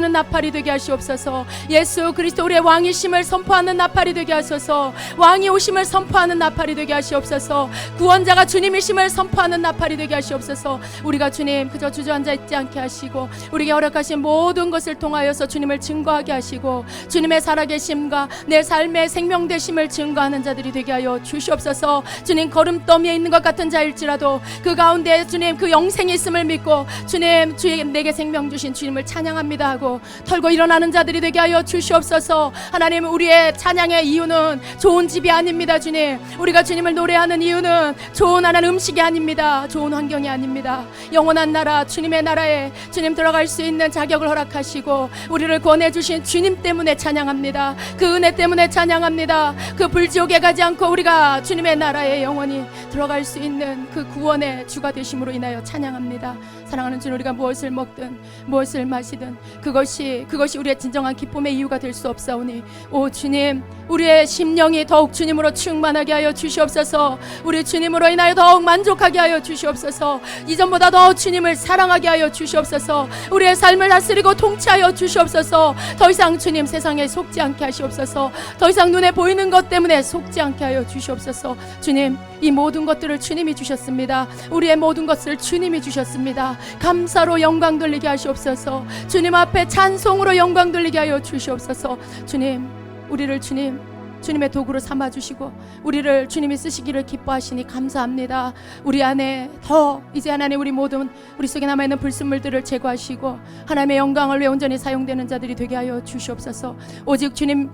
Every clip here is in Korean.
는 나팔이 되게 하시옵소서. 예수 그리스도 우리의 왕이심을 선포하는 나팔이 되게 하소서. 왕이 오심을 선포하는 나팔이 되게 하시옵소서. 구원자가 주님이심을 선포하는 나팔이 되게 하시옵소서. 우리가 주님 그저 주저앉아 있지 않게 하시고 우리에게 허락하신 모든 것을 통하여서 주님을 증거하게 하시고 주님의 살아계심과 내 삶의 생명되심을 증거하는 자들이 되게 하여 주시옵소서. 주님 걸음더미에 있는 것 같은 자일지라도 그 가운데 주님 그 영생이 있음을 믿고 주님 내게 생명 주신 주님을 찬양합니다 하고 털고 일어나는 자들이 되게 하여 주시옵소서. 하나님 우리의 찬양의 이유는 좋은 집이 아닙니다. 주님 우리가 주님을 노래하는 이유는 좋은 하나님 음식이 아닙니다. 좋은 환경이 아닙니다. 영원한 나라 주님의 나라에 주님 들어갈 수 있는 자격을 허락하시고 우리를 구원해주신 주님 때문에 찬양합니다. 그 은혜 때문에 찬양합니다. 그 불지옥에 가지 않고 우리가 주님의 나라에 영원히 들어갈 수 있는 그 구원의 주가 되심으로 인하여 찬양합니다. 사랑하는 주님 우리가 무엇을 먹든 무엇을 마시든 그것이 우리의 진정한 기쁨의 이유가 될 수 없사오니 오 주님 우리의 심령이 더욱 주님으로 충만하게 하여 주시옵소서. 우리 주님으로 인하여 더욱 만족하게 하여 주시옵소서. 이전보다 더 주님을 사랑하게 하여 주시옵소서. 우리의 삶을 다스리고 통치하여 주시옵소서. 더 이상 주님 세상에 속지 않게 하시옵소서. 더 이상 눈에 보이는 것 때문에 속지 않게 하여 주시옵소서. 주님 이 모든 것들을 주님이 주셨습니다. 우리의 모든 것을 주님이 주셨습니다. 감사로 영광 돌리게 하시옵소서. 주님 앞에 찬송으로 영광 돌리게 하여 주시옵소서. 주님 우리를 주님의 도구로 삼아주시고 우리를 주님이 쓰시기를 기뻐하시니 감사합니다. 우리 안에 더 이제 하나님 우리 모든 우리 속에 남아있는 불순물들을 제거하시고 하나님의 영광을 위해 온전히 사용되는 자들이 되게 하여 주시옵소서. 오직 주님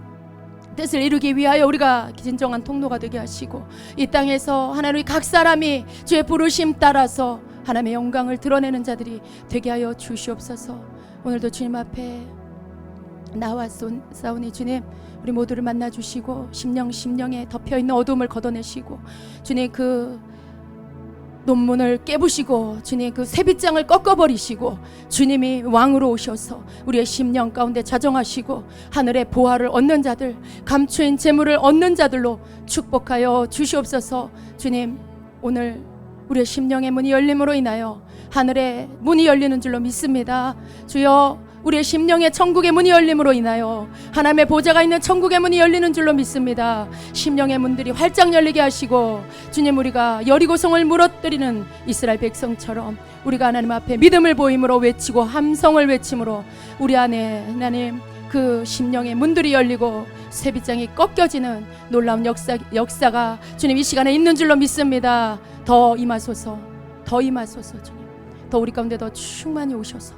뜻을 이루기 위하여 우리가 진정한 통로가 되게 하시고 이 땅에서 하나님 각 사람이 주의 부르심 따라서 하나님의 영광을 드러내는 자들이 되게 하여 주시옵소서. 오늘도 주님 앞에 나왔사오니 주님 우리 모두를 만나주시고 심령에 덮여있는 어둠을 걷어내시고 주님 그 논문을 깨부시고 주님 그 새빗장을 꺾어버리시고 주님이 왕으로 오셔서 우리의 심령 가운데 자정하시고 하늘의 보화를 얻는 자들 감추인 재물을 얻는 자들로 축복하여 주시옵소서. 주님 오늘 우리의 심령의 문이 열림으로 인하여 하늘의 문이 열리는 줄로 믿습니다. 주여 우리의 심령의 천국의 문이 열림으로 인하여 하나님의 보좌가 있는 천국의 문이 열리는 줄로 믿습니다. 심령의 문들이 활짝 열리게 하시고 주님 우리가 여리고성을 무너뜨리는 이스라엘 백성처럼 우리가 하나님 앞에 믿음을 보임으로 외치고 함성을 외침으로 우리 안에 하나님 그 심령의 문들이 열리고 쇠빗장이 꺾여지는 놀라운 역사가 주님 이 시간에 있는 줄로 믿습니다. 더 임하소서 주님. 더 우리 가운데 더 충만히 오셔서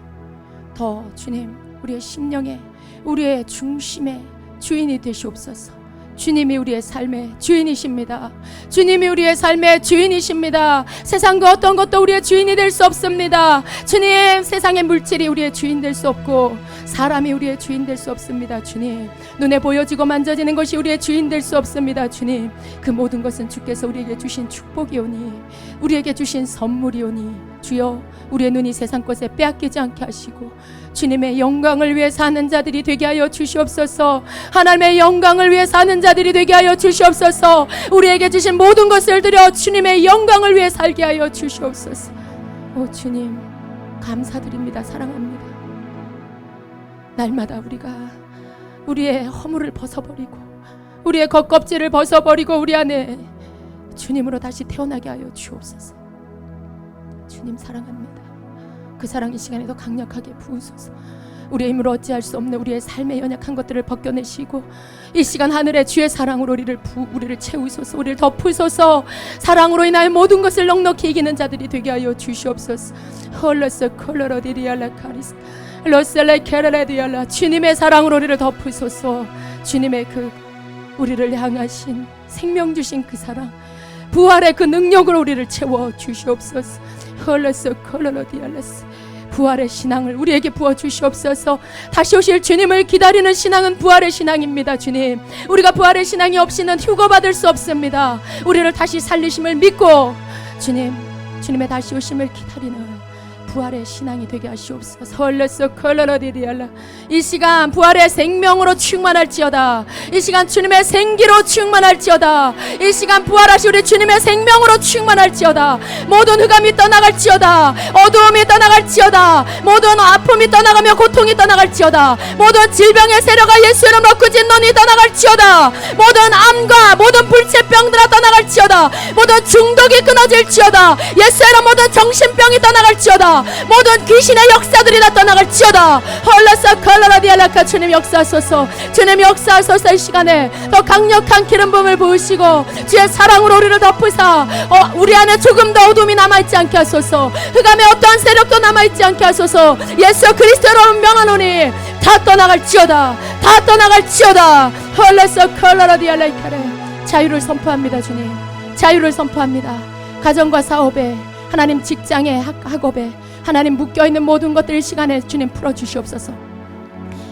더 주님 우리의 심령에 우리의 중심의 주인이 되시옵소서. 주님이 우리의 삶의 주인이십니다. 주님이 우리의 삶의 주인이십니다. 세상 그 어떤 것도 우리의 주인이 될 수 없습니다. 주님 세상의 물질이 우리의 주인 될 수 없고 사람이 우리의 주인 될 수 없습니다. 주님 눈에 보여지고 만져지는 것이 우리의 주인 될 수 없습니다. 주님 그 모든 것은 주께서 우리에게 주신 축복이오니 우리에게 주신 선물이오니 주여 우리의 눈이 세상 것에 빼앗기지 않게 하시고 주님의 영광을 위해 사는 자들이 되게 하여 주시옵소서. 하나님의 영광을 위해 사는 자들이 되게 하여 주시옵소서. 우리에게 주신 모든 것을 들여 주님의 영광을 위해 살게 하여 주시옵소서. 오 주님 감사드립니다. 사랑합니다. 날마다 우리가 우리의 허물을 벗어버리고 우리의 겉껍질을 벗어버리고 우리 안에 주님으로 다시 태어나게 하여 주옵소서. 주님 사랑합니다. 그 사랑 이 시간에 더 강력하게 부으소서. 우리의 힘으로 어찌할 수 없는 우리의 삶의 연약한 것들을 벗겨내시고 이 시간 하늘의 주의 사랑으로 우리를 채우소서. 우리를 덮으소서. 사랑으로 인하여 모든 것을 넉넉히 이기는 자들이 되게 하여 주시옵소서. 헐러스 컬러러디리알라 카리스 로셀레 케레레디알라 주님의 사랑으로 우리를 덮으소서. 주님의 그 우리를 향하신 생명 주신 그 사랑 부활의 그 능력으로 우리를 채워 주시옵소서. 헐러스 컬러러디알라스 부활의 신앙을 우리에게 부어주시옵소서. 다시 오실 주님을 기다리는 신앙은 부활의 신앙입니다. 주님 우리가 부활의 신앙이 없이는 휴거받을 수 없습니다. 우리를 다시 살리심을 믿고 주님의 다시 오심을 기다리는 부활의 신앙이 되게 하시옵소서. 헐레서 컬러러디디알라. 이 시간 부활의 생명으로 충만할지어다. 이 시간 주님의 생기로 충만할지어다. 이 시간 부활하시 우리 주님의 생명으로 충만할지어다. 모든 흑암이 떠나갈지어다. 어두움이 떠나갈지어다. 모든 아픔이 떠나가며 고통이 떠나갈지어다. 모든 질병의 세력과 예수 이름으로 그 진노니 떠나갈지어다. 모든 암과 모든 불체병들아 떠나갈지어다. 모든 중독이 끊어질지어다. 예수 이름 모든 정신병이 떠나갈지어다. 모든 귀신의 역사들이 다 떠나갈지어다. 헐라사 컬러라디알라카. 주님 역사하소서. 주님 역사하소서. 이 시간에 더 강력한 기름 부음을 부으시고 주의 사랑으로 우리를 덮으사 우리 안에 조금 더 어둠이 남아있지 않게 하소서. 흑암의 어떠한 세력도 남아있지 않게 하소서. 예수 그리스도로 명하노니 다 떠나갈지어다. 다 떠나갈지어다. 헐라사 컬러라디알라카레. 자유를 선포합니다. 주님 자유를 선포합니다. 가정과 사업에 하나님 직장에 학업에 하나님 묶여있는 모든 것들 이 시간에 주님 풀어주시옵소서.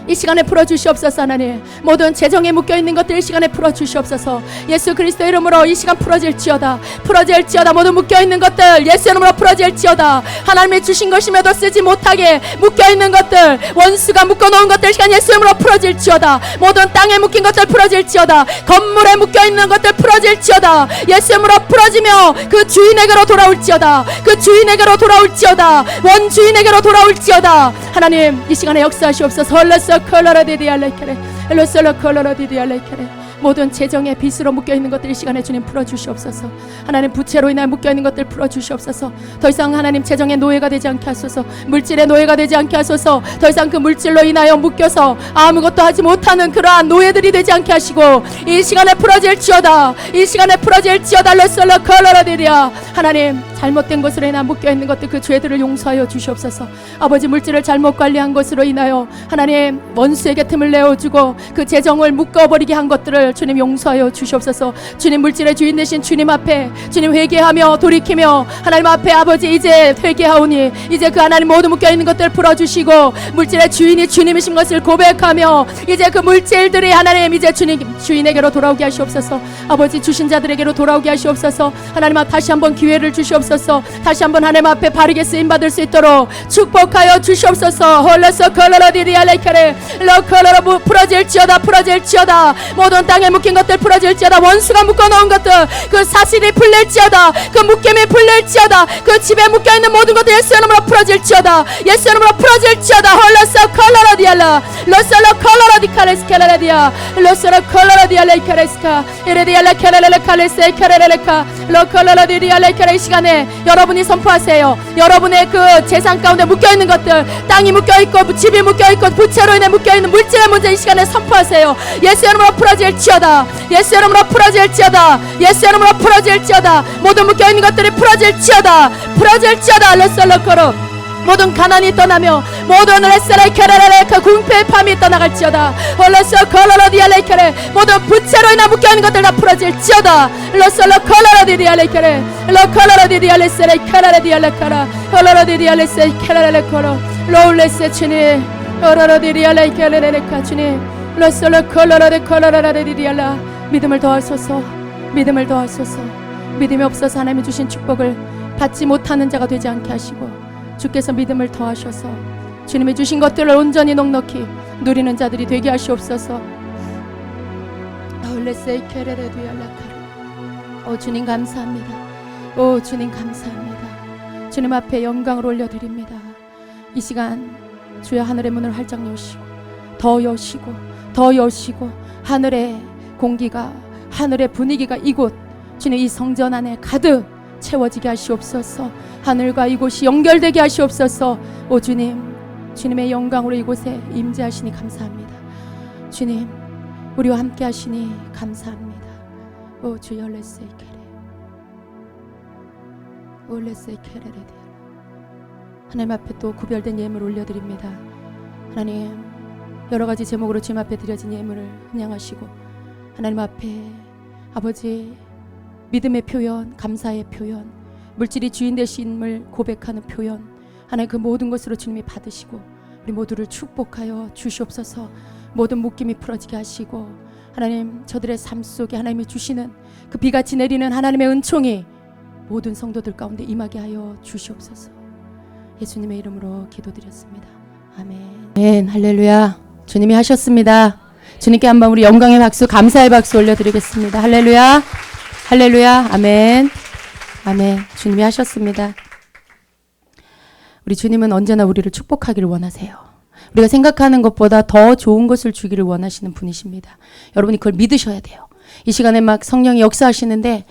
이 시간에 풀어주시옵소서. 하나님 모든 재정에 묶여있는 것들 이 시간에 풀어주시옵소서. 예수 그리스도 이름으로 이 시간 풀어질지어다. 풀어질지어다. 모든 묶여있는 것들 예수 이름으로 풀어질지어다. 하나님이 주신 것임에도 쓰지 못하게 묶여있는 것들 원수가 묶어놓은 것들 이 시간 예수 이름으로 풀어질지어다. 모든 땅에 묶인 것들 풀어질지어다. 건물에 묶여있는 것들 풀어질지어다. 예수 이름으로 풀어지며 그 주인에게로 돌아올지어다. 그 주인에게로 돌아올지어다. 원주인에게로 돌아올지어다. 하나님 이 시간에 역사하시옵소서. 헐레서 컬러라디디알레케레 엘로솔로 컬러라디디알레케레. 모든 재정의 빚으로 묶여있는 것들 이 시간에 주님 풀어주시옵소서. 하나님 부채로 인하여 묶여있는 것들 풀어주시옵소서. 더 이상 하나님 재정의 노예가 되지 않게 하소서. 물질의 노예가 되지 않게 하소서. 더 이상 그 물질로 인하여 묶여서 아무것도 하지 못하는 그러한 노예들이 되지 않게 하시고 이 시간에 풀어질지어다. 이 시간에 풀어질지어다. 엘로솔로 컬러라디디아. 하나님 잘못된 것으로 인하여 묶여있는 것들 그 죄들을 용서하여 주시옵소서. 아버지 물질을 잘못 관리한 것으로 인하여 하나님 원수에게 틈을 내어주고 그 재정을 묶어버리게 한 것들을 주님 용서하여 주시옵소서. 주님 물질의 주인 되신 주님 앞에 주님 회개하며 돌이키며 하나님 앞에 아버지 이제 회개하오니 이제 그 하나님 모두 묶여있는 것들을 풀어주시고 물질의 주인이 주님이신 것을 고백하며 이제 그 물질들이 하나님 이제 주인에게로 돌아오게 하시옵소서. 아버지 주신 자들에게로 돌아오게 하시옵소서. 하나님 앞 다시 한번 기회를 주시옵소서. 다시 한번 하나님 앞에 바르게 쓰임받을 수 있도록 축복하여 주시옵소서. 홀레서 컬러라디리알레카레 러컬러로 풀어질지어다. 풀어질지어다. 모든 땅에 묶인 것들 풀어질지어다. 원수가 묶어놓은 것들 그 사실이 풀릴지어다. 그 묶임이 풀릴지어다. 그 집에 묶여있는 모든 것들 예수 이름으로 풀어질지어다. 예수 이름으로 풀어질지어다. 홀레서 컬러라디알라 러셀러 컬러라디카레스케라디아 러셀러 컬러라디알레카레스카 에레디알레카레레카레세 카레레레카 러컬러라디알레카레. 이 시간에 여러분이 선포하세요. 여러분의 그 재산 가운데 묶여있는 것들 땅이 묶여있고 집이 묶여있고 부채로 인해 묶여있는 물질의 문제 이 시간에 선포하세요. 예수 이름으로 풀어질지어다. 예수 이름으로 풀어질지어다. 예수 이름으로 풀어질지어다. 모든 묶여있는 것들이 풀어질지어다. 풀어질지어다. 레셀러커로 모든 가난이 떠나며 모든 레셀레케레레레 궁핍함이 떠나갈지어다. 홀레서 컬러라디알레케레 모든 부채로 인해 묶여있는 것들 다 풀어질지어다. 레셀러 컬러라디알레케레 러컬러라디알레세레케레레디알레카라 컬러라디알레세케레레레코로 로울레세 주님 컬러라디알레케레레레카 주님 레셀러 컬러라디알라 믿음을 더하소서. 믿음을 더하소서. 믿음이 없어서 하나님이 주신 축복을 받지 못하는 자가 되지 않게 하시고 주께서 믿음을 더하셔서 주님이 주신 것들을 온전히 넉넉히 누리는 자들이 되게 하시옵소서. 오 주님 감사합니다. 오 주님 감사합니다. 주님 앞에 영광을 올려드립니다. 이 시간 주의 하늘의 문을 활짝 여시고 더 여시고 더 여시고 하늘의 공기가 하늘의 분위기가 이곳 주님 이 성전 안에 가득 채워지게 하시옵소서. 하늘과 이곳이 연결되게 하시옵소서. 오 주님 주님의 영광으로 이곳에 임재하시니 감사합니다. 주님 우리와 함께 하시니 감사합니다. 오 주여 레세이케레 오 레세이케레레디아 하나님 앞에 또 구별된 예물 올려드립니다. 하나님 여러가지 제목으로 주님 앞에 드려진 예물을 헌양하시고 하나님 앞에 아버지 믿음의 표현, 감사의 표현, 물질이 주인 되심을 고백하는 표현 하나님 그 모든 것으로 주님이 받으시고 우리 모두를 축복하여 주시옵소서. 모든 묶임이 풀어지게 하시고 하나님 저들의 삶 속에 하나님이 주시는 그 비같이 내리는 하나님의 은총이 모든 성도들 가운데 임하게 하여 주시옵소서. 예수님의 이름으로 기도드렸습니다. 아멘. 할렐루야. 주님이 하셨습니다. 주님께 한번 우리 영광의 박수, 감사의 박수 올려드리겠습니다. 할렐루야. 할렐루야. 아멘. 아멘. 주님이 하셨습니다. 우리 주님은 언제나 우리를 축복하기를 원하세요. 우리가 생각하는 것보다 더 좋은 것을 주기를 원하시는 분이십니다. 여러분이 그걸 믿으셔야 돼요. 이 시간에 막 성령이 역사하시는데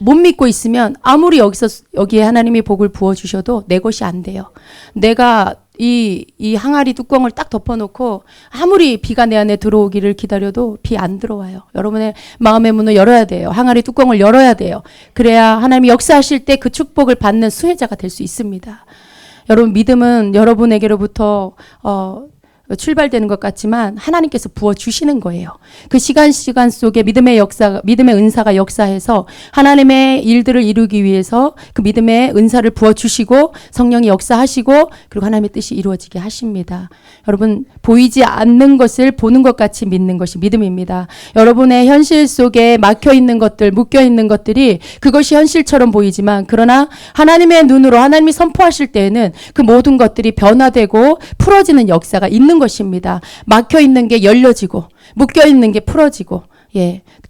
못 믿고 있으면 아무리 여기에 하나님이 복을 부어주셔도 내 것이 안 돼요. 내가 이 항아리 뚜껑을 딱 덮어놓고 아무리 비가 내 안에 들어오기를 기다려도 비 안 들어와요. 여러분의 마음의 문을 열어야 돼요. 항아리 뚜껑을 열어야 돼요. 그래야 하나님이 역사하실 때 그 축복을 받는 수혜자가 될 수 있습니다. 여러분, 믿음은 여러분에게로부터 출발되는 것 같지만 하나님께서 부어주시는 거예요. 그 시간 속에 믿음의 은사가 역사해서 하나님의 일들을 이루기 위해서 그 믿음의 은사를 부어주시고 성령이 역사하시고 그리고 하나님의 뜻이 이루어지게 하십니다. 여러분, 보이지 않는 것을 보는 것 같이 믿는 것이 믿음입니다. 여러분의 현실 속에 막혀있는 것들, 묶여있는 것들이 그것이 현실처럼 보이지만 그러나 하나님의 눈으로 하나님이 선포하실 때에는 그 모든 것들이 변화되고 풀어지는 역사가 있는 것입니다. 막혀 있는 게 열려지고 묶여 있는 게 풀어지고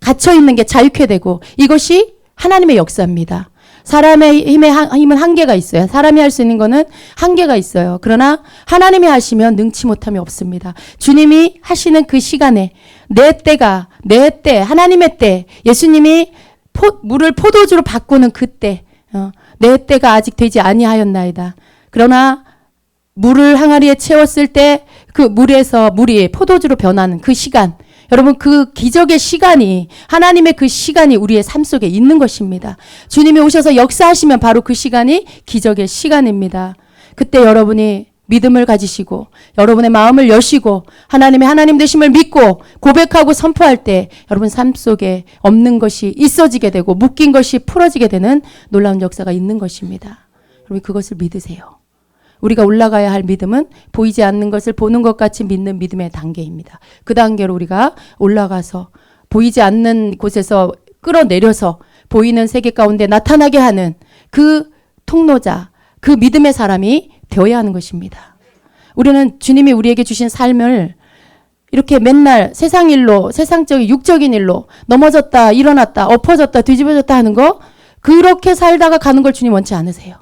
갇혀 있는 게 자유케 되고 이것이 하나님의 역사입니다. 사람의 힘은 한계가 있어요. 사람이 할 수 있는 거는 한계가 있어요. 그러나 하나님이 하시면 능치 못함이 없습니다. 주님이 하시는 그 시간에 내 때, 하나님의 때, 예수님이 물을 포도주로 바꾸는 그때, 내 때가 아직 되지 아니하였나이다. 그러나 물을 항아리에 채웠을 때 그 물이 포도주로 변하는 그 시간, 여러분 그 기적의 시간이 하나님의 그 시간이 우리의 삶 속에 있는 것입니다. 주님이 오셔서 역사하시면 바로 그 시간이 기적의 시간입니다. 그때 여러분이 믿음을 가지시고 여러분의 마음을 여시고 하나님의 하나님 되심을 믿고 고백하고 선포할 때 여러분 삶 속에 없는 것이 있어지게 되고 묶인 것이 풀어지게 되는 놀라운 역사가 있는 것입니다. 여러분 그것을 믿으세요. 우리가 올라가야 할 믿음은 보이지 않는 것을 보는 것 같이 믿는 믿음의 단계입니다. 그 단계로 우리가 올라가서 보이지 않는 곳에서 끌어내려서 보이는 세계 가운데 나타나게 하는 그 통로자, 그 믿음의 사람이 되어야 하는 것입니다. 우리는 주님이 우리에게 주신 삶을 이렇게 맨날 세상 일로, 세상적인 육적인 일로 넘어졌다, 일어났다, 엎어졌다, 뒤집어졌다 하는 거 그렇게 살다가 가는 걸 주님 원치 않으세요.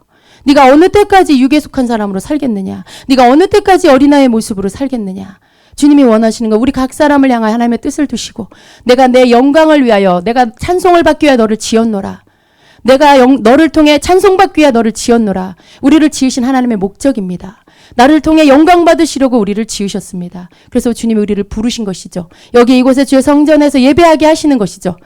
네가 어느 때까지 육에 속한 사람으로 살겠느냐? 네가 어느 때까지 어린아이의 모습으로 살겠느냐? 주님이 원하시는 거 우리 각 사람을 향하여 하나님의 뜻을 두시고 내가 내 영광을 위하여 내가 찬송을 받기 위하여 너를 지었노라. 내가 너를 통해 찬송받기 위하여 너를 지었노라. 우리를 지으신 하나님의 목적입니다. 나를 통해 영광 받으시려고 우리를 지으셨습니다. 그래서 주님이 우리를 부르신 것이죠. 여기 이곳에 주의 성전에서 예배하게 하시는 것이죠.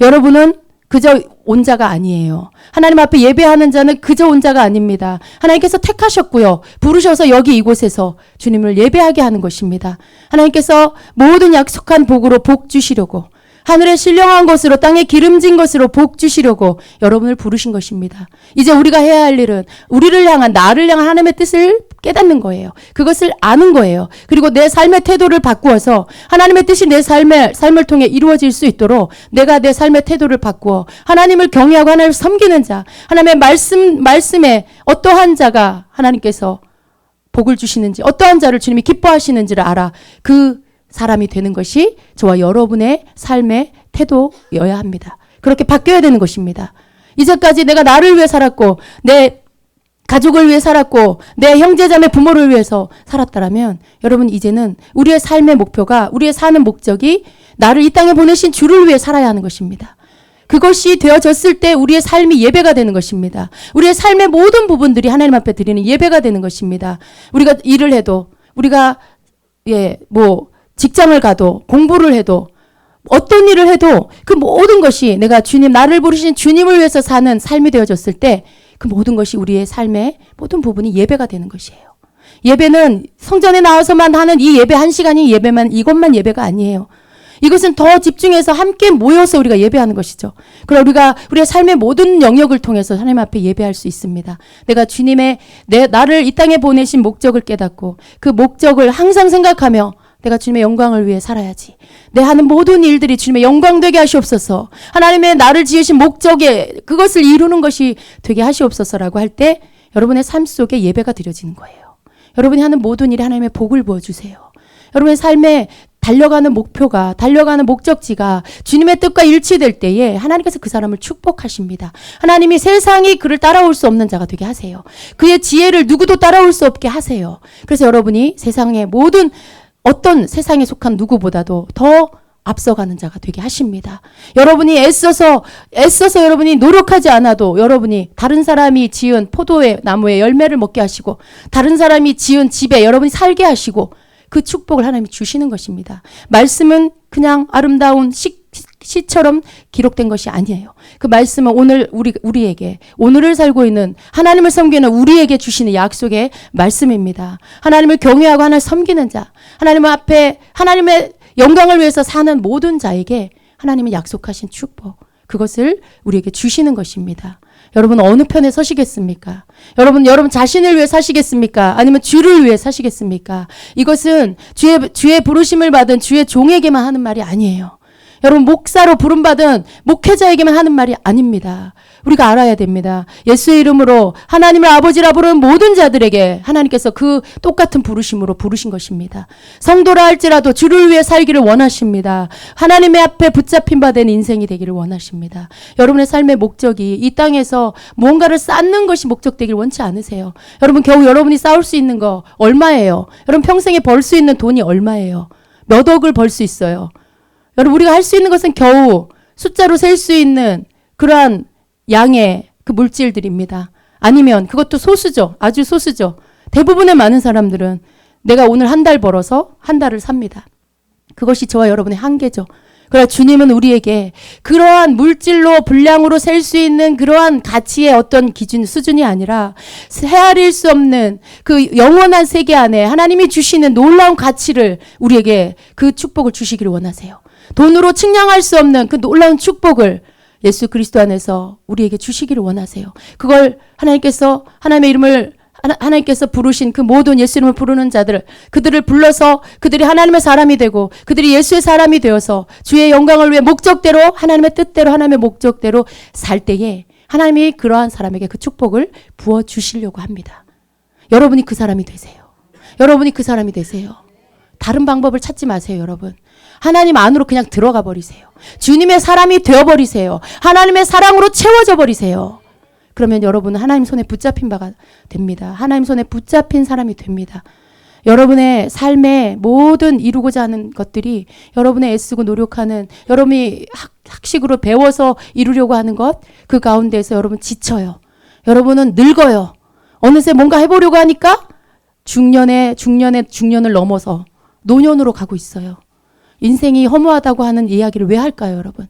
여러분은 그저 온 자가 아니에요. 하나님 앞에 예배하는 자는 그저 온 자가 아닙니다. 하나님께서 택하셨고요. 부르셔서 여기 이곳에서 주님을 예배하게 하는 것입니다. 하나님께서 모든 약속한 복으로 복 주시려고 하늘의 신령한 것으로 땅에 기름진 것으로 복 주시려고 여러분을 부르신 것입니다. 이제 우리가 해야 할 일은 우리를 향한 나를 향한 하나님의 뜻을 깨닫는 거예요. 그것을 아는 거예요. 그리고 내 삶의 태도를 바꾸어서 하나님의 뜻이 내 삶을 통해 이루어질 수 있도록 내가 내 삶의 태도를 바꾸어 하나님을 경외하고 하나님을 섬기는 자, 하나님의 말씀에 어떠한 자가 하나님께서 복을 주시는지 어떠한 자를 주님이 기뻐하시는지를 알아 그 사람이 되는 것이 저와 여러분의 삶의 태도여야 합니다. 그렇게 바뀌어야 되는 것입니다. 이제까지 내가 나를 위해 살았고 내 가족을 위해 살았고 내 형제자매 부모를 위해서 살았다라면 여러분 이제는 우리의 삶의 목표가 우리의 사는 목적이 나를 이 땅에 보내신 주를 위해 살아야 하는 것입니다. 그것이 되어졌을 때 우리의 삶이 예배가 되는 것입니다. 우리의 삶의 모든 부분들이 하나님 앞에 드리는 예배가 되는 것입니다. 우리가 일을 해도 우리가 직장을 가도 공부를 해도 어떤 일을 해도 그 모든 것이 내가 나를 부르신 주님을 위해서 사는 삶이 되어졌을 때 그 모든 것이 우리의 삶의 모든 부분이 예배가 되는 것이에요. 예배는 성전에 나와서만 하는 이 예배 한 시간이 이것만 예배가 아니에요. 이것은 더 집중해서 함께 모여서 우리가 예배하는 것이죠. 그럼 우리가 우리의 삶의 모든 영역을 통해서 하나님 앞에 예배할 수 있습니다. 내가 주님의 나를 이 땅에 보내신 목적을 깨닫고 그 목적을 항상 생각하며 내가 주님의 영광을 위해 살아야지. 내 하는 모든 일들이 주님의 영광 되게 하시옵소서. 하나님의 나를 지으신 목적에 그것을 이루는 것이 되게 하시옵소서라고 할 때 여러분의 삶 속에 예배가 드려지는 거예요. 여러분이 하는 모든 일에 하나님의 복을 부어주세요. 여러분의 삶에 달려가는 목표가, 달려가는 목적지가 주님의 뜻과 일치될 때에 하나님께서 그 사람을 축복하십니다. 하나님이 세상이 그를 따라올 수 없는 자가 되게 하세요. 그의 지혜를 누구도 따라올 수 없게 하세요. 그래서 여러분이 세상의 모든 어떤 세상에 속한 누구보다도 더 앞서가는 자가 되게 하십니다. 여러분이 애써서 여러분이 노력하지 않아도 여러분이 다른 사람이 지은 포도의 나무에 열매를 먹게 하시고 다른 사람이 지은 집에 여러분이 살게 하시고 그 축복을 하나님이 주시는 것입니다. 말씀은 그냥 아름다운 시처럼 기록된 것이 아니에요. 그 말씀은 오늘 우리에게 오늘을 살고 있는 하나님을 섬기는 우리에게 주시는 약속의 말씀입니다. 하나님을 경외하고 하나님을 섬기는 자, 하나님 앞에 하나님의 영광을 위해서 사는 모든 자에게 하나님이 약속하신 축복, 그것을 우리에게 주시는 것입니다. 여러분 어느 편에 서시겠습니까? 여러분 자신을 위해 사시겠습니까? 아니면 주를 위해 사시겠습니까? 이것은 주의 부르심을 받은 주의 종에게만 하는 말이 아니에요. 여러분 목사로 부름받은 목회자에게만 하는 말이 아닙니다. 우리가 알아야 됩니다. 예수의 이름으로 하나님을 아버지라 부르는 모든 자들에게 하나님께서 그 똑같은 부르심으로 부르신 것입니다. 성도라 할지라도 주를 위해 살기를 원하십니다. 하나님의 앞에 붙잡힌 바 된 인생이 되기를 원하십니다. 여러분의 삶의 목적이 이 땅에서 무언가를 쌓는 것이 목적되길 원치 않으세요. 여러분 겨우 여러분이 쌓을 수 있는 거 얼마예요? 여러분 평생에 벌 수 있는 돈이 얼마예요? 몇 억을 벌 수 있어요? 여러분 우리가 할 수 있는 것은 겨우 숫자로 셀 수 있는 그러한 양의 그 물질들입니다. 아니면 그것도 소수죠. 아주 소수죠. 대부분의 많은 사람들은 내가 오늘 한 달 벌어서 한 달을 삽니다. 그것이 저와 여러분의 한계죠. 그러나 주님은 우리에게 그러한 물질로 분량으로 셀 수 있는 그러한 가치의 어떤 기준 수준이 아니라 헤아릴 수 없는 그 영원한 세계 안에 하나님이 주시는 놀라운 가치를 우리에게 그 축복을 주시기를 원하세요. 돈으로 측량할 수 없는 그 놀라운 축복을 예수 그리스도 안에서 우리에게 주시기를 원하세요. 그걸 하나님께서 부르신 그 모든 예수 이름을 부르는 자들, 그들을 불러서 그들이 하나님의 사람이 되고 그들이 예수의 사람이 되어서 주의 영광을 위해 목적대로 하나님의 뜻대로 하나님의 목적대로 살 때에 하나님이 그러한 사람에게 그 축복을 부어주시려고 합니다. 여러분이 그 사람이 되세요. 여러분이 그 사람이 되세요. 다른 방법을 찾지 마세요, 여러분. 하나님 안으로 그냥 들어가 버리세요. 주님의 사람이 되어버리세요. 하나님의 사랑으로 채워져 버리세요. 그러면 여러분은 하나님 손에 붙잡힌 바가 됩니다. 하나님 손에 붙잡힌 사람이 됩니다. 여러분의 삶에 모든 이루고자 하는 것들이 여러분의 애쓰고 노력하는 여러분이 학식으로 배워서 이루려고 하는 것, 그 가운데에서 여러분 지쳐요. 여러분은 늙어요. 어느새 뭔가 해보려고 하니까 중년을 넘어서 노년으로 가고 있어요. 인생이 허무하다고 하는 이야기를 왜 할까요, 여러분?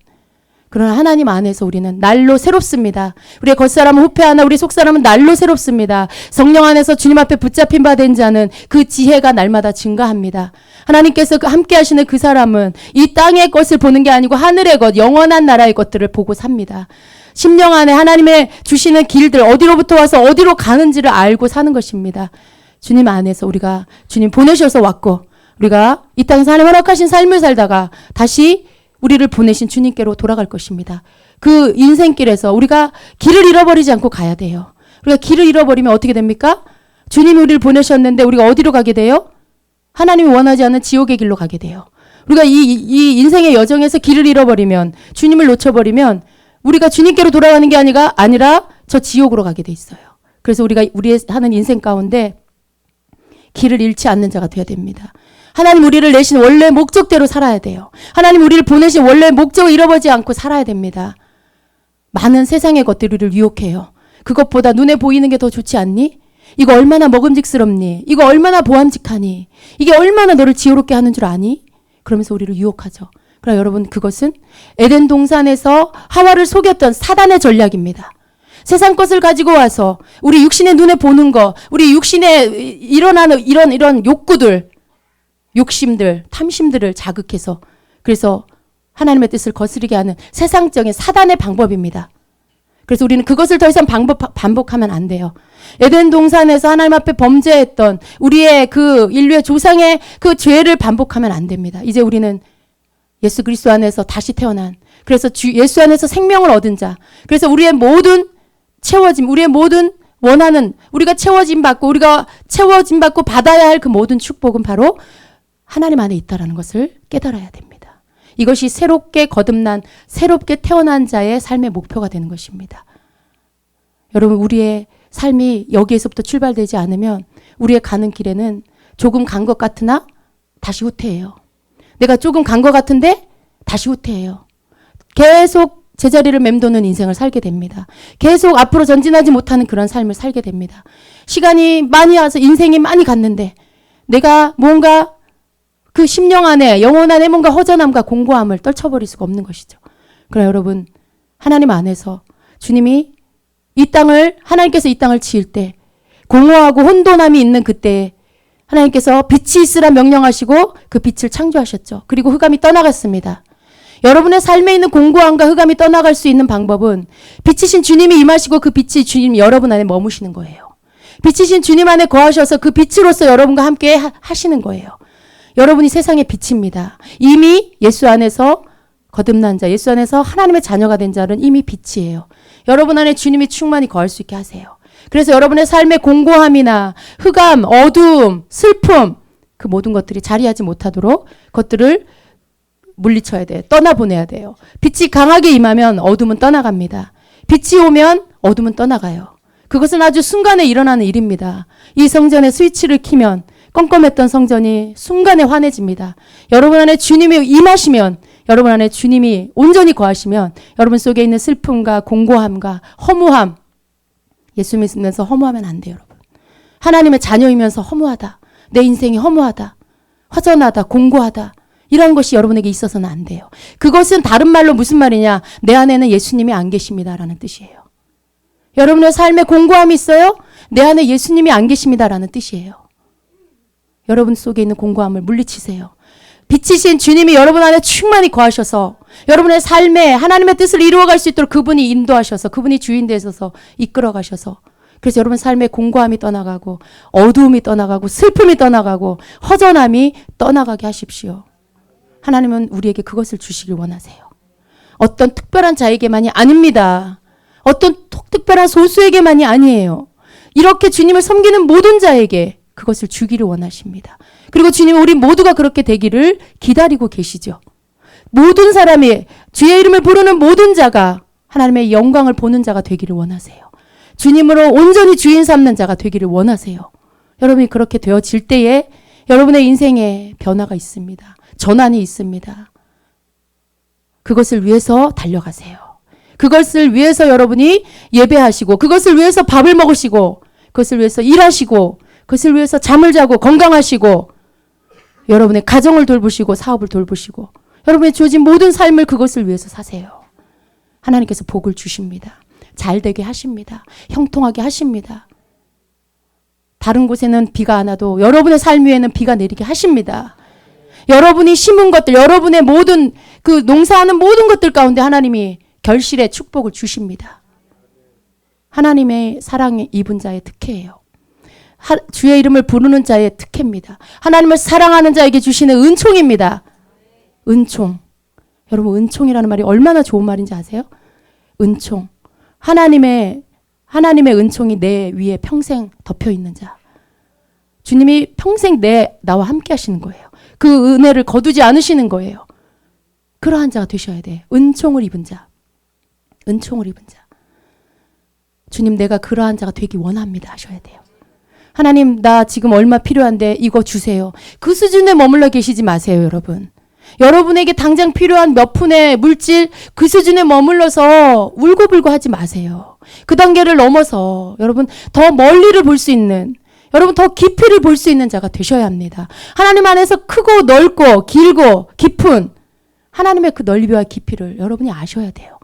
그러나 하나님 안에서 우리는 날로 새롭습니다. 우리의 겉사람은 후패하나 우리 속사람은 날로 새롭습니다. 성령 안에서 주님 앞에 붙잡힌 바 된 자는 그 지혜가 날마다 증가합니다. 하나님께서 함께 하시는 그 사람은 이 땅의 것을 보는 게 아니고 하늘의 것, 영원한 나라의 것들을 보고 삽니다. 심령 안에 하나님의 주시는 길들, 어디로부터 와서 어디로 가는지를 알고 사는 것입니다. 주님 안에서 우리가 주님 보내셔서 왔고 우리가 이 땅에서 하나님 허락하신 삶을 살다가 다시 우리를 보내신 주님께로 돌아갈 것입니다. 그 인생길에서 우리가 길을 잃어버리지 않고 가야 돼요. 우리가 길을 잃어버리면 어떻게 됩니까? 주님이 우리를 보내셨는데 우리가 어디로 가게 돼요? 하나님이 원하지 않는 지옥의 길로 가게 돼요. 우리가 이 인생의 여정에서 길을 잃어버리면, 주님을 놓쳐버리면 우리가 주님께로 돌아가는 게 아니라 저 지옥으로 가게 돼 있어요. 그래서 우리가 우리의 하는 인생 가운데 길을 잃지 않는 자가 되어야 됩니다. 하나님 우리를 내신 원래 목적대로 살아야 돼요. 하나님 우리를 보내신 원래 목적을 잃어버리지 않고 살아야 됩니다. 많은 세상의 것들이 우리를 유혹해요. 그것보다 눈에 보이는 게 더 좋지 않니? 이거 얼마나 먹음직스럽니? 이거 얼마나 보암직하니? 이게 얼마나 너를 지혜롭게 하는 줄 아니? 그러면서 우리를 유혹하죠. 그러나 여러분 그것은 에덴 동산에서 하와를 속였던 사단의 전략입니다. 세상 것을 가지고 와서 우리 육신의 눈에 보는 거, 우리 육신에 일어나는 이런 욕구들, 욕심들, 탐심들을 자극해서 그래서 하나님의 뜻을 거스르게 하는 세상적인 사단의 방법입니다. 그래서 우리는 그것을 더 이상 반복하면 안 돼요. 에덴 동산에서 하나님 앞에 범죄했던 우리의 그 인류의 조상의 그 죄를 반복하면 안 됩니다. 이제 우리는 예수 그리스도 안에서 다시 태어난, 그래서 예수 안에서 생명을 얻은 자, 그래서 우리의 모든 채워짐, 우리의 모든 원하는, 우리가 채워짐 받고 받아야 할 그 모든 축복은 바로 하나님 안에 있다라는 것을 깨달아야 됩니다. 이것이 새롭게 거듭난, 새롭게 태어난 자의 삶의 목표가 되는 것입니다. 여러분, 우리의 삶이 여기에서부터 출발되지 않으면 우리의 가는 길에는 조금 간 것 같으나 다시 후퇴해요. 내가 조금 간 것 같은데 다시 후퇴해요. 계속 제자리를 맴도는 인생을 살게 됩니다. 계속 앞으로 전진하지 못하는 그런 삶을 살게 됩니다. 시간이 많이 와서 인생이 많이 갔는데 내가 뭔가 그 심령 안에, 영혼 안에 뭔가 허전함과 공고함을 떨쳐버릴 수가 없는 것이죠. 그러나 여러분, 하나님 안에서 주님이 하나님께서 이 땅을 지을 때 공허하고 혼돈함이 있는 그때에 하나님께서 빛이 있으라 명령하시고 그 빛을 창조하셨죠. 그리고 흑암이 떠나갔습니다. 여러분의 삶에 있는 공고함과 흑암이 떠나갈 수 있는 방법은 빛이신 주님이 임하시고 그 빛이 주님 여러분 안에 머무시는 거예요. 빛이신 주님 안에 거하셔서 그 빛으로서 여러분과 함께 하시는 거예요. 여러분이 세상의 빛입니다. 이미 예수 안에서 거듭난 자, 예수 안에서 하나님의 자녀가 된 자는 이미 빛이에요. 여러분 안에 주님이 충만히 거할 수 있게 하세요. 그래서 여러분의 삶의 공고함이나 흑암, 어두움, 슬픔, 그 모든 것들이 자리하지 못하도록 그것들을 물리쳐야 돼요. 떠나보내야 돼요. 빛이 강하게 임하면 어둠은 떠나갑니다. 빛이 오면 어둠은 떠나가요. 그것은 아주 순간에 일어나는 일입니다. 이 성전의 스위치를 키면 껌껌했던 성전이 순간에 환해집니다. 여러분 안에 주님이 임하시면, 여러분 안에 주님이 온전히 거하시면 여러분 속에 있는 슬픔과 공고함과 허무함, 예수 믿으면서 허무하면 안 돼요, 여러분. 하나님의 자녀이면서 허무하다, 내 인생이 허무하다, 허전하다, 공고하다, 이런 것이 여러분에게 있어서는 안 돼요. 그것은 다른 말로 무슨 말이냐? 내 안에는 예수님이 안 계십니다라는 뜻이에요. 여러분의 삶에 공고함이 있어요? 내 안에 예수님이 안 계십니다라는 뜻이에요. 여러분 속에 있는 공고함을 물리치세요. 빛이신 주님이 여러분 안에 충만히 거하셔서 여러분의 삶에 하나님의 뜻을 이루어갈 수 있도록 그분이 인도하셔서, 그분이 주인 되셔서 이끌어 가셔서, 그래서 여러분 삶에 공고함이 떠나가고 어두움이 떠나가고 슬픔이 떠나가고 허전함이 떠나가게 하십시오. 하나님은 우리에게 그것을 주시길 원하세요. 어떤 특별한 자에게만이 아닙니다. 어떤 특별한 소수에게만이 아니에요. 이렇게 주님을 섬기는 모든 자에게 그것을 주기를 원하십니다. 그리고 주님은 우리 모두가 그렇게 되기를 기다리고 계시죠. 모든 사람이, 주의 이름을 부르는 모든 자가 하나님의 영광을 보는 자가 되기를 원하세요. 주님으로 온전히 주인 삼는 자가 되기를 원하세요. 여러분이 그렇게 되어질 때에 여러분의 인생에 변화가 있습니다. 전환이 있습니다. 그것을 위해서 달려가세요. 그것을 위해서 여러분이 예배하시고, 그것을 위해서 밥을 먹으시고, 그것을 위해서 일하시고, 그것을 위해서 잠을 자고 건강하시고, 여러분의 가정을 돌보시고 사업을 돌보시고, 여러분의 주어진 모든 삶을 그것을 위해서 사세요. 하나님께서 복을 주십니다. 잘 되게 하십니다. 형통하게 하십니다. 다른 곳에는 비가 안 와도 여러분의 삶 위에는 비가 내리게 하십니다. 여러분이 심은 것들, 여러분의 모든 그 농사하는 모든 것들 가운데 하나님이 결실의 축복을 주십니다. 하나님의 사랑에 입은 자의 특혜예요. 주의 이름을 부르는 자의 특혜입니다. 하나님을 사랑하는 자에게 주시는 은총입니다. 은총. 여러분, 은총이라는 말이 얼마나 좋은 말인지 아세요? 은총. 하나님의 은총이 내 위에 평생 덮여 있는 자. 주님이 평생 나와 함께 하시는 거예요. 그 은혜를 거두지 않으시는 거예요. 그러한 자가 되셔야 돼. 은총을 입은 자. 은총을 입은 자. 주님, 내가 그러한 자가 되기 원합니다 하셔야 돼요. 하나님, 나 지금 얼마 필요한데 이거 주세요. 그 수준에 머물러 계시지 마세요, 여러분. 여러분에게 당장 필요한 몇 푼의 물질, 그 수준에 머물러서 울고불고 하지 마세요. 그 단계를 넘어서 여러분 더 멀리를 볼 수 있는, 여러분 더 깊이를 볼 수 있는 자가 되셔야 합니다. 하나님 안에서 크고 넓고 길고 깊은 하나님의 그 넓이와 깊이를 여러분이 아셔야 돼요.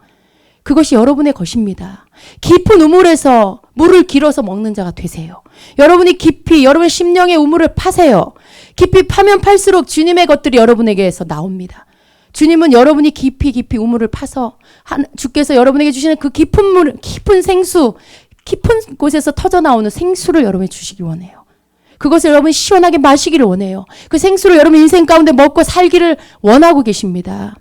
그것이 여러분의 것입니다. 깊은 우물에서 물을 길어서 먹는 자가 되세요. 여러분이 깊이 여러분의 심령의 우물을 파세요. 깊이 파면 팔수록 주님의 것들이 여러분에게서 나옵니다. 주님은 여러분이 깊이 우물을 파서 주께서 여러분에게 주시는 그 깊은 물, 깊은 생수, 깊은 곳에서 터져나오는 생수를 여러분이 주시기 원해요. 그것을 여러분이 시원하게 마시기를 원해요. 그 생수를 여러분 인생 가운데 먹고 살기를 원하고 계십니다.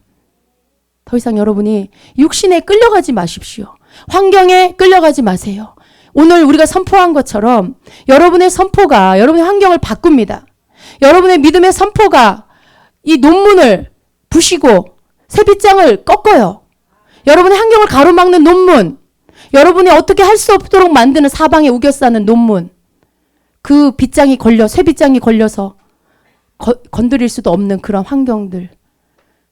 더 이상 여러분이 육신에 끌려가지 마십시오. 환경에 끌려가지 마세요. 오늘 우리가 선포한 것처럼 여러분의 선포가 여러분의 환경을 바꿉니다. 여러분의 믿음의 선포가 이 논문을 부시고 새빗장을 꺾어요. 여러분의 환경을 가로막는 논문, 여러분이 어떻게 할 수 없도록 만드는 사방에 우겨싸는 논문, 그 빗장이 걸려, 쇠빗장이 걸려서 건드릴 수도 없는 그런 환경들,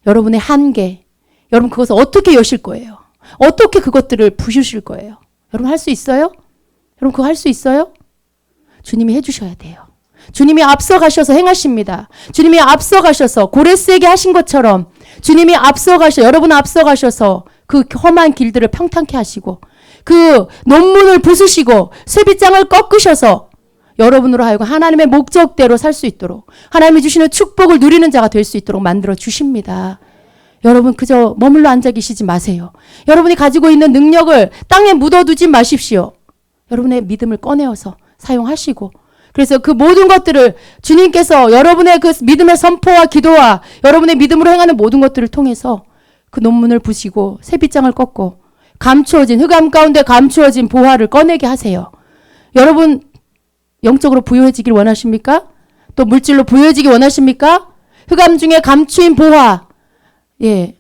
여러분의 한계, 여러분 그것을 어떻게 여실 거예요? 어떻게 그것들을 부수실 거예요? 여러분 할 수 있어요? 여러분 그거 할 수 있어요? 주님이 해주셔야 돼요. 주님이 앞서가셔서 행하십니다. 주님이 앞서가셔서 고레스에게 하신 것처럼 주님이 앞서가셔, 여러분 앞서가셔서 그 험한 길들을 평탄케 하시고 그 논문을 부수시고 쇠빗장을 꺾으셔서 여러분으로 하여금 하나님의 목적대로 살 수 있도록 하나님이 주시는 축복을 누리는 자가 될 수 있도록 만들어 주십니다. 여러분 그저 머물러 앉아 계시지 마세요. 여러분이 가지고 있는 능력을 땅에 묻어두지 마십시오. 여러분의 믿음을 꺼내어서 사용하시고 그래서 그 모든 것들을 주님께서 여러분의 그 믿음의 선포와 기도와 여러분의 믿음으로 행하는 모든 것들을 통해서 그 논문을 부시고 쇠빗장을 꺾고 감추어진 흑암 가운데 감추어진 보화를 꺼내게 하세요. 여러분 영적으로 부유해지길 원하십니까? 또 물질로 부유해지길 원하십니까? 흑암 중에 감추인 보화, 예,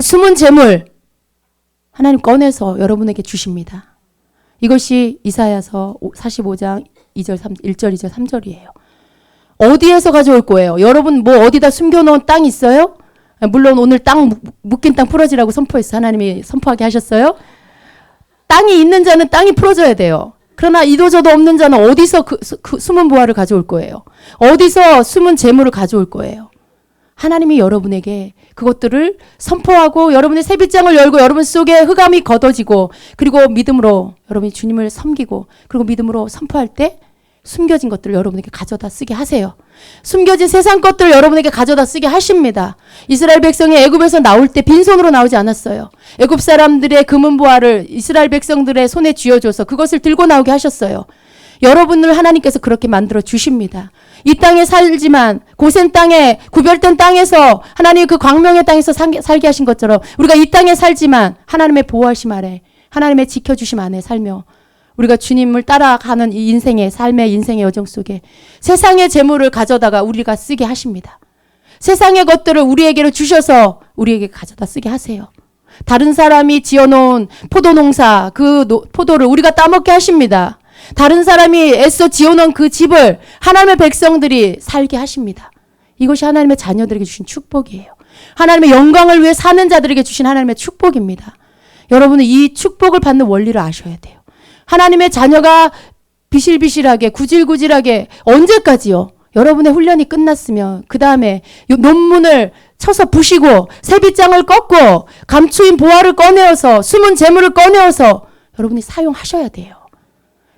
숨은 재물 하나님 꺼내서 여러분에게 주십니다. 이것이 이사야서 45장 2절, 1절, 2절, 3절이에요. 어디에서 가져올 거예요? 여러분 뭐 어디다 숨겨놓은 땅 있어요? 물론 오늘 땅 묶인 땅 풀어지라고 선포했어요. 하나님이 선포하게 하셨어요. 땅이 있는 자는 땅이 풀어져야 돼요. 그러나 이도저도 없는 자는 어디서 그 숨은 보화를 가져올 거예요? 어디서 숨은 재물을 가져올 거예요? 하나님이 여러분에게 그것들을 선포하고 여러분의 새빗장을 열고 여러분 속에 흑암이 걷어지고 그리고 믿음으로 여러분이 주님을 섬기고 그리고 믿음으로 선포할 때 숨겨진 것들을 여러분에게 가져다 쓰게 하세요. 숨겨진 세상 것들을 여러분에게 가져다 쓰게 하십니다. 이스라엘 백성이 애굽에서 나올 때 빈손으로 나오지 않았어요. 애굽 사람들의 금은보화를 이스라엘 백성들의 손에 쥐어줘서 그것을 들고 나오게 하셨어요. 여러분을 하나님께서 그렇게 만들어 주십니다. 이 땅에 살지만 고센 땅에 구별된 땅에서 하나님의 그 광명의 땅에서 살게 하신 것처럼 우리가 이 땅에 살지만 하나님의 보호하심 아래 하나님의 지켜주심 안에 살며 우리가 주님을 따라가는 이 인생의 삶의 인생의 여정 속에 세상의 재물을 가져다가 우리가 쓰게 하십니다. 세상의 것들을 우리에게로 주셔서 우리에게 가져다 쓰게 하세요. 다른 사람이 지어놓은 포도농사 그 포도를 우리가 따먹게 하십니다. 다른 사람이 애써 지어놓은 그 집을 하나님의 백성들이 살게 하십니다. 이것이 하나님의 자녀들에게 주신 축복이에요. 하나님의 영광을 위해 사는 자들에게 주신 하나님의 축복입니다. 여러분은 이 축복을 받는 원리를 아셔야 돼요. 하나님의 자녀가 비실비실하게 구질구질하게 언제까지요? 여러분의 훈련이 끝났으면 그 다음에 논문을 쳐서 부시고 새빗장을 꺾고 감추인 보화를 꺼내어서 숨은 재물을 꺼내어서 여러분이 사용하셔야 돼요.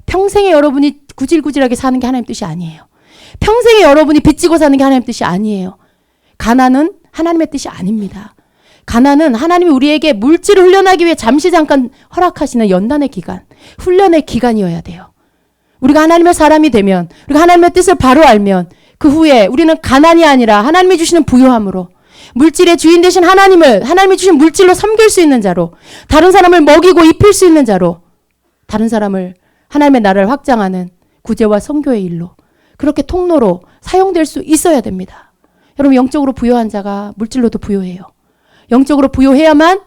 평생에 여러분이 구질구질하게 사는 게 하나님 뜻이 아니에요. 평생에 여러분이 빚지고 사는 게 하나님 뜻이 아니에요. 가난은 하나님의 뜻이 아닙니다. 가난은 하나님이 우리에게 물질을 훈련하기 위해 잠시 잠깐 허락하시는 연단의 기간, 훈련의 기간이어야 돼요. 우리가 하나님의 사람이 되면, 우리가 하나님의 뜻을 바로 알면 그 후에 우리는 가난이 아니라 하나님이 주시는 부요함으로 물질의 주인 되신 하나님이 주신 물질로 섬길 수 있는 자로, 다른 사람을 먹이고 입힐 수 있는 자로, 다른 사람을 하나님의 나라를 확장하는 구제와 선교의 일로 그렇게 통로로 사용될 수 있어야 됩니다. 여러분 영적으로 부요한 자가 물질로도 부요해요. 영적으로 부요해야만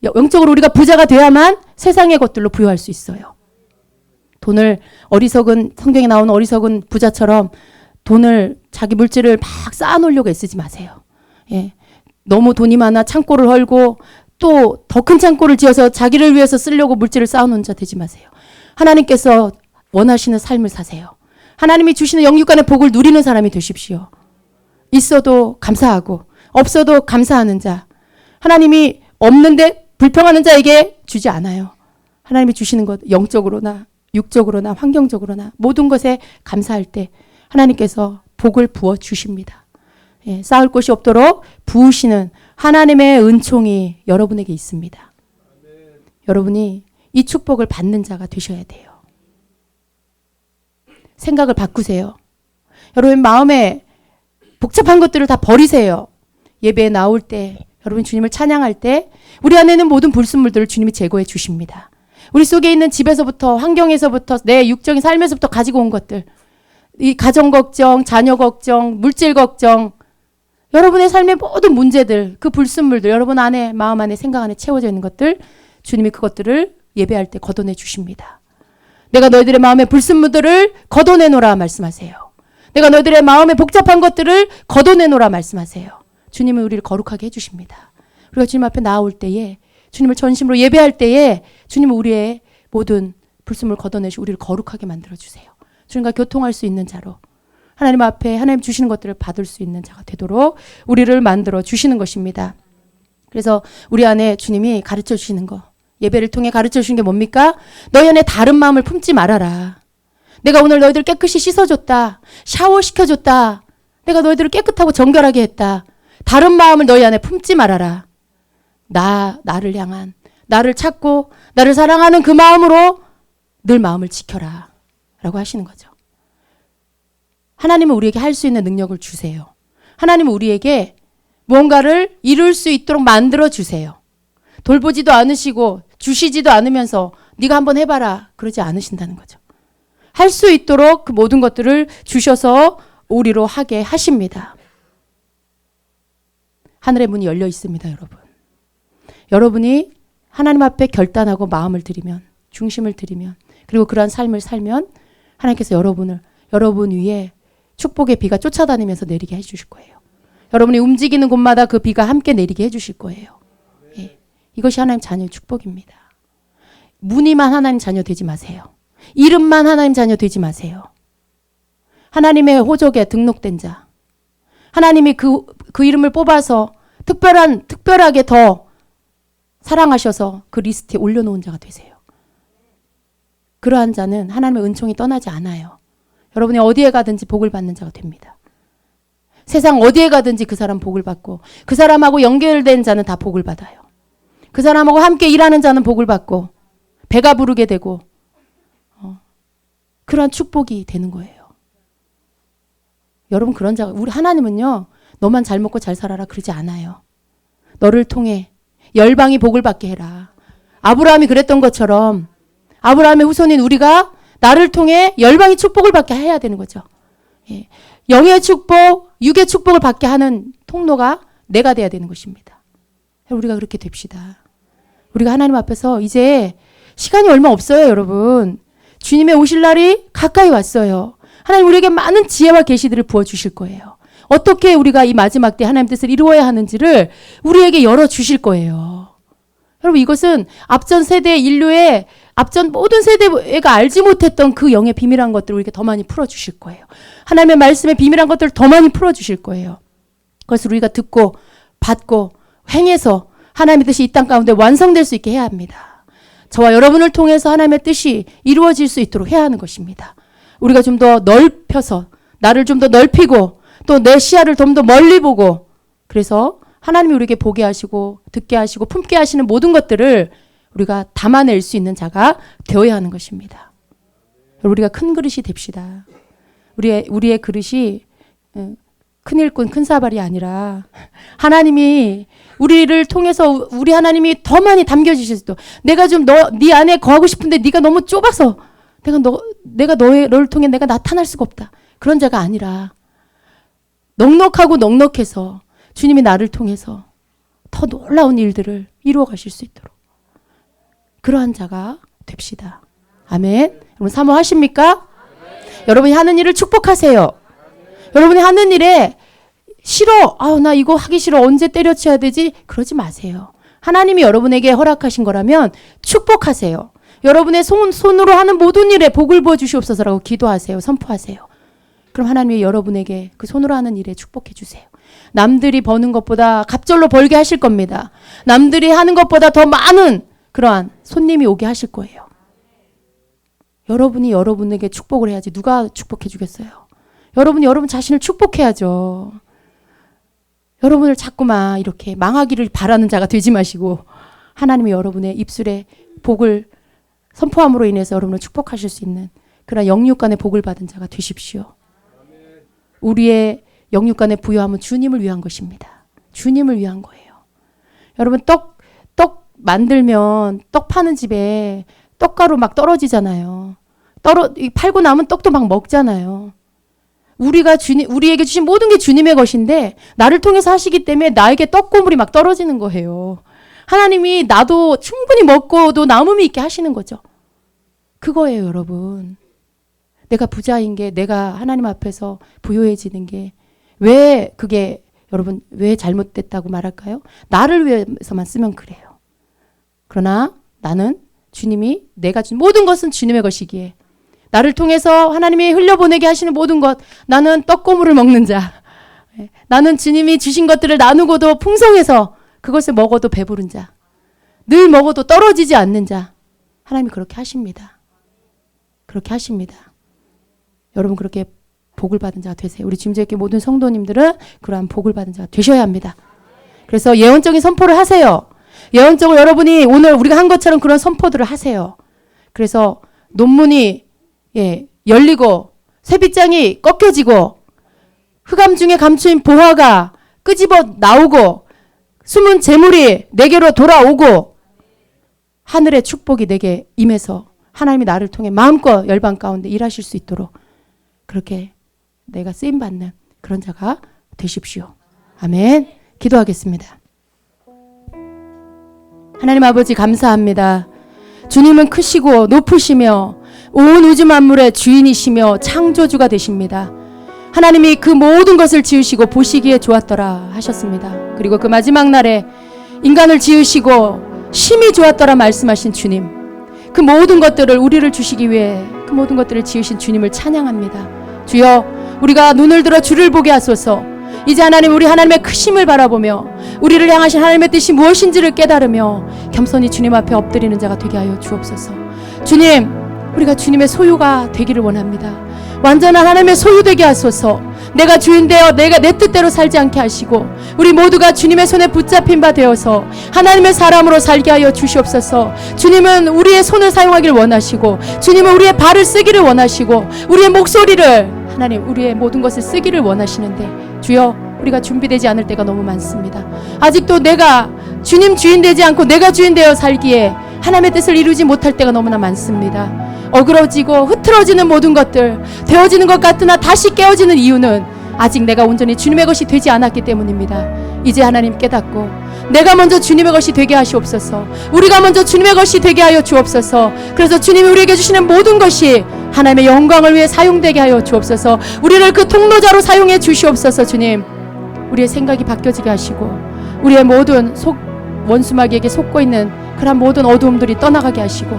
영적으로 우리가 부자가 돼야만 세상의 것들로 부요할 수 있어요. 돈을 어리석은 성경에 나오는 어리석은 부자처럼 돈을 자기 물질을 막 쌓아놓으려고 애쓰지 마세요. 예. 너무 돈이 많아 창고를 헐고 또 더 큰 창고를 지어서 자기를 위해서 쓰려고 물질을 쌓아놓은 자 되지 마세요. 하나님께서 원하시는 삶을 사세요. 하나님이 주시는 영육간의 복을 누리는 사람이 되십시오. 있어도 감사하고 없어도 감사하는 자. 하나님이 없는데 불평하는 자에게 주지 않아요. 하나님이 주시는 것 영적으로나 육적으로나 환경적으로나 모든 것에 감사할 때 하나님께서 복을 부어 주십니다. 예, 쌓을 곳이 없도록 부으시는 하나님의 은총이 여러분에게 있습니다. 여러분이 이 축복을 받는 자가 되셔야 돼요. 생각을 바꾸세요. 여러분 마음에 복잡한 것들을 다 버리세요. 예배에 나올 때, 여러분 주님을 찬양할 때 우리 안에는 모든 불순물들을 주님이 제거해 주십니다. 우리 속에 있는 집에서부터, 환경에서부터, 내 육적인 삶에서부터 가지고 온 것들, 이 가정 걱정, 자녀 걱정, 물질 걱정, 여러분의 삶의 모든 문제들, 그 불순물들, 여러분 안에, 마음 안에, 생각 안에 채워져 있는 것들, 주님이 그것들을 예배할 때 걷어내 주십니다. 내가 너희들의 마음의 불순물들을 걷어내노라 말씀하세요. 내가 너희들의 마음의 복잡한 것들을 걷어내노라 말씀하세요. 주님은 우리를 거룩하게 해주십니다. 우리가 주님 앞에 나아올 때에, 주님을 전심으로 예배할 때에 주님은 우리의 모든 불순물을 걷어내시고 우리를 거룩하게 만들어주세요. 주님과 교통할 수 있는 자로, 하나님 앞에 하나님 주시는 것들을 받을 수 있는 자가 되도록 우리를 만들어 주시는 것입니다. 그래서 우리 안에 주님이 가르쳐 주시는 거, 예배를 통해 가르쳐 주신 게 뭡니까? 너희 안에 다른 마음을 품지 말아라. 내가 오늘 너희들 깨끗이 씻어줬다. 샤워시켜줬다. 내가 너희들을 깨끗하고 정결하게 했다. 다른 마음을 너희 안에 품지 말아라. 나를 향한, 나를 찾고 나를 사랑하는 그 마음으로 늘 마음을 지켜라 라고 하시는 거죠. 하나님은 우리에게 할 수 있는 능력을 주세요. 하나님은 우리에게 무언가를 이룰 수 있도록 만들어 주세요. 돌보지도 않으시고 주시지도 않으면서 네가 한번 해봐라 그러지 않으신다는 거죠. 할 수 있도록 그 모든 것들을 주셔서 우리로 하게 하십니다. 하늘의 문이 열려 있습니다, 여러분. 여러분이 하나님 앞에 결단하고 마음을 드리면, 중심을 드리면, 그리고 그러한 삶을 살면 하나님께서 여러분 위에 축복의 비가 쫓아다니면서 내리게 해주실 거예요. 여러분이 움직이는 곳마다 그 비가 함께 내리게 해주실 거예요. 예. 이것이 하나님 자녀의 축복입니다. 무늬만 하나님 자녀 되지 마세요. 이름만 하나님 자녀 되지 마세요. 하나님의 호적에 등록된 자, 하나님이 그 이름을 뽑아서 특별하게 더 사랑하셔서 그 리스트에 올려놓은 자가 되세요. 그러한 자는 하나님의 은총이 떠나지 않아요. 여러분이 어디에 가든지 복을 받는 자가 됩니다. 세상 어디에 가든지 그 사람 복을 받고, 그 사람하고 연결된 자는 다 복을 받아요. 그 사람하고 함께 일하는 자는 복을 받고 배가 부르게 되고 그러한 축복이 되는 거예요. 여러분 그런 자가, 우리 하나님은요 너만 잘 먹고 잘 살아라 그러지 않아요. 너를 통해 열방이 복을 받게 해라. 아브라함이 그랬던 것처럼 아브라함의 후손인 우리가 나를 통해 열방이 축복을 받게 해야 되는 거죠. 예. 영의 축복, 육의 축복을 받게 하는 통로가 내가 돼야 되는 것입니다. 우리가 그렇게 됩시다. 우리가 하나님 앞에서 이제 시간이 얼마 없어요, 여러분. 주님의 오실 날이 가까이 왔어요. 하나님 우리에게 많은 지혜와 계시들을 부어주실 거예요. 어떻게 우리가 이 마지막 때 하나님 뜻을 이루어야 하는지를 우리에게 열어주실 거예요. 여러분 이것은 앞전 세대 인류의 앞전 모든 세대가 알지 못했던 그 영의 비밀한 것들을 우리에게 더 많이 풀어주실 거예요. 하나님의 말씀의 비밀한 것들을 더 많이 풀어주실 거예요. 그것을 우리가 듣고 받고 행해서 하나님의 뜻이 이 땅 가운데 완성될 수 있게 해야 합니다. 저와 여러분을 통해서 하나님의 뜻이 이루어질 수 있도록 해야 하는 것입니다. 우리가 좀 더 넓혀서 나를 좀 더 넓히고 또 내 시야를 좀 더 멀리 보고, 그래서 하나님이 우리에게 보게 하시고 듣게 하시고 품게 하시는 모든 것들을 우리가 담아낼 수 있는 자가 되어야 하는 것입니다. 우리가 큰 그릇이 됩시다. 우리의 그릇이 큰 일꾼 큰 사발이 아니라 하나님이 우리를 통해서 우리 하나님이 더 많이 담겨주실 수도, 내가 좀 네 안에 거하고 싶은데 네가 너무 좁아서 내가 너를 통해 내가 나타날 수가 없다. 그런 자가 아니라 넉넉하고 넉넉해서 주님이 나를 통해서 더 놀라운 일들을 이루어 가실 수 있도록 그러한 자가 됩시다. 아멘. 여러분 사모하십니까? 여러분이 하는 일을 축복하세요. 여러분이 하는 일에 싫어, 나 이거 하기 싫어, 언제 때려쳐야 되지? 그러지 마세요. 하나님이 여러분에게 허락하신 거라면 축복하세요. 여러분의 손으로 하는 모든 일에 복을 부어주시옵소서라고 기도하세요. 선포하세요. 그럼 하나님이 여러분에게 그 손으로 하는 일에 축복해 주세요. 남들이 버는 것보다 갑절로 벌게 하실 겁니다. 남들이 하는 것보다 더 많은 그러한 손님이 오게 하실 거예요. 여러분이 여러분에게 축복을 해야지 누가 축복해 주겠어요. 여러분이 여러분 자신을 축복해야죠. 여러분을 자꾸만 이렇게 망하기를 바라는 자가 되지 마시고 하나님이 여러분의 입술에 복을 선포함으로 인해서 여러분을 축복하실 수 있는 그런 영육간의 복을 받은 자가 되십시오. 우리의 영육간의 부요함은 주님을 위한 것입니다. 주님을 위한 거예요. 여러분 떡 만들면 떡 파는 집에 떡가루 막 떨어지잖아요. 팔고 나면 떡도 막 먹잖아요. 우리에게 주신 모든 게 주님의 것인데 나를 통해서 하시기 때문에 나에게 떡고물이 막 떨어지는 거예요. 하나님이 나도 충분히 먹고도 남음이 있게 하시는 거죠. 그거예요, 여러분. 내가 부자인 게, 내가 하나님 앞에서 부유해지는 게 왜 그게 여러분 왜 잘못됐다고 말할까요? 나를 위해서만 쓰면 그래요. 그러나 나는 주님이 내가 준 모든 것은 주님의 것이기에 나를 통해서 하나님이 흘려보내게 하시는 모든 것, 나는 떡고물을 먹는 자, 나는 주님이 주신 것들을 나누고도 풍성해서 그것을 먹어도 배부른 자, 늘 먹어도 떨어지지 않는 자, 하나님이 그렇게 하십니다. 그렇게 하십니다. 여러분 그렇게 복을 받은 자가 되세요. 우리 주님께 모든 성도님들은 그러한 복을 받은 자가 되셔야 합니다. 그래서 예언적인 선포를 하세요. 예언적으로 여러분이 오늘 우리가 한 것처럼 그런 선포들을 하세요. 그래서 논문이 열리고 쇠빗장이 꺾여지고 흑암 중에 감추인 보화가 끄집어 나오고 숨은 재물이 내게로 돌아오고 하늘의 축복이 내게 임해서 하나님이 나를 통해 마음껏 열방 가운데 일하실 수 있도록 그렇게 내가 쓰임받는 그런 자가 되십시오. 아멘. 기도하겠습니다. 하나님 아버지 감사합니다. 주님은 크시고 높으시며 온 우주 만물의 주인이시며 창조주가 되십니다. 하나님이 그 모든 것을 지으시고 보시기에 좋았더라 하셨습니다. 그리고 그 마지막 날에 인간을 지으시고 심히 좋았더라 말씀하신 주님, 그 모든 것들을 우리를 주시기 위해 그 모든 것들을 지으신 주님을 찬양합니다. 주여, 우리가 눈을 들어 주를 보게 하소서. 이제 하나님, 우리 하나님의 크심을 바라보며 우리를 향하신 하나님의 뜻이 무엇인지를 깨달으며 겸손히 주님 앞에 엎드리는 자가 되게 하여 주옵소서. 주님, 우리가 주님의 소유가 되기를 원합니다. 완전한 하나님의 소유되게 하소서. 내가 주인되어 내가 내 뜻대로 살지 않게 하시고 우리 모두가 주님의 손에 붙잡힌 바 되어서 하나님의 사람으로 살게 하여 주시옵소서. 주님은 우리의 손을 사용하기를 원하시고 주님은 우리의 발을 쓰기를 원하시고 우리의 목소리를 하나님 우리의 모든 것을 쓰기를 원하시는데 주여, 우리가 준비되지 않을 때가 너무 많습니다. 아직도 내가 주님 주인 되지 않고 내가 주인 되어 살기에 하나님의 뜻을 이루지 못할 때가 너무나 많습니다. 어그러지고 흐트러지는 모든 것들, 되어지는 것 같으나 다시 깨어지는 이유는 아직 내가 온전히 주님의 것이 되지 않았기 때문입니다. 이제 하나님 깨닫고 내가 먼저 주님의 것이 되게 하시옵소서. 우리가 먼저 주님의 것이 되게 하여 주옵소서. 그래서 주님이 우리에게 주시는 모든 것이 하나님의 영광을 위해 사용되게 하여 주옵소서. 우리를 그 통로자로 사용해 주시옵소서. 주님, 우리의 생각이 바뀌어지게 하시고 우리의 모든 원수마귀에게 속고 있는 그런 모든 어두움들이 떠나가게 하시고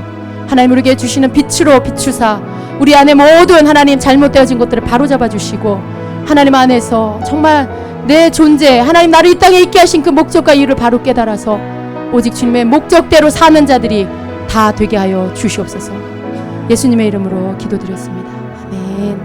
하나님 우리에게 주시는 빛으로 비추사 우리 안에 모든 하나님 잘못되어진 것들을 바로잡아 주시고 하나님 안에서 정말 내 존재, 하나님 나를 이 땅에 있게 하신 그 목적과 이유를 바로 깨달아서 오직 주님의 목적대로 사는 자들이 다 되게 하여 주시옵소서. 예수님의 이름으로 기도드렸습니다. 아멘.